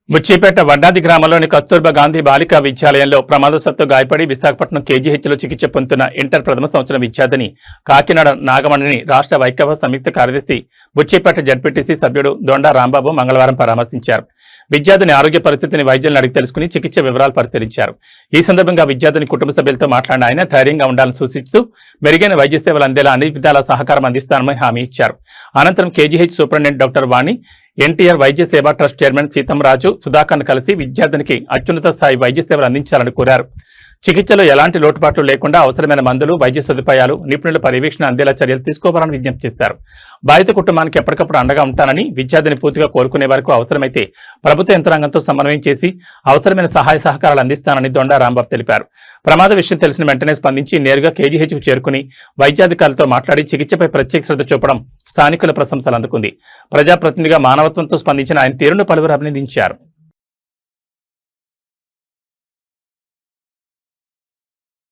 ముచ్చిపేట వడ్డాది గ్రామంలోని కస్తూర్బా గాంధీ బాలికా విద్యాలయంలో ప్రమాదవశాత్తు గాయపడి విశాఖపట్నం కేజీహెచ్లో చికిత్స పొందుతున్న ఇంటర్ ప్రథమ సంవత్సరం విద్యార్థిని కాకినాడ నాగమణిని రాష్ట్ర వైకవ సంయుక్త కార్యదర్శి ముచ్చిపేట జడ్పీటీసీ సభ్యుడు దొండా రాంబాబు మంగళవారం పరామర్శించారు. విద్యార్థిని ఆరోగ్య పరిస్థితిని వైద్యులను అడిగి తెలుసుకుని చికిత్స వివరాలు పరిశీలించారు. ఈ సందర్భంగా విద్యార్థిని కుటుంబ సభ్యులతో మాట్లాడిన ఆయన ధైర్యంగా ఉండాలని సూచిస్తూ మెరుగైన వైద్య సేవలు అందేలా అన్ని విధాల సహకారం అందిస్తానని హామీ ఇచ్చారు. అనంతరం కేజీహెచ్ సూపరింటెండెంట్ డాక్టర్ వాణి, ఎన్టీఆర్ వైద్య సేవా ట్రస్ట్ చైర్మన్ సీతంరాజు, సుధాకర్ను కలిసి విద్యార్థినికి అత్యున్నత స్థాయి వైద్య సేవలు అందించాలని కోరారు. చికిత్సలో ఎలాంటి లోటుపాట్లు లేకుండా అవసరమైన మందులు, వైద్య సదుపాయాలు, నిపుణుల పర్యవేక్షణ అందేలా చర్యలు తీసుకోవాలని విజ్ఞప్తి చేశారు. బాధిత కుటుంబానికి ఎప్పటికప్పుడు అండగా ఉంటానని, విద్యార్థిని పూర్తిగా కోలుకునే వరకు అవసరమైతే ప్రభుత్వ యంత్రాంగంతో సమన్వయం చేసి అవసరమైన సహాయ సహకారాలు అందిస్తానని దొండా రాంబాబు తెలిపారు. ప్రమాద విషయం తెలిసిన వెంటనే స్పందించి నేరుగా కేజీహెచ్కు చేరుకుని వైద్యాధికారులతో మాట్లాడి చికిత్సపై ప్రత్యేక శ్రద్ధ చూపడం స్థానికుల ప్రశంసలు అందుకుంది. ప్రజాప్రతినిధిగా మానవత్వంతో స్పందించిన ఆయన తీరును పలువురు అభినందించారు.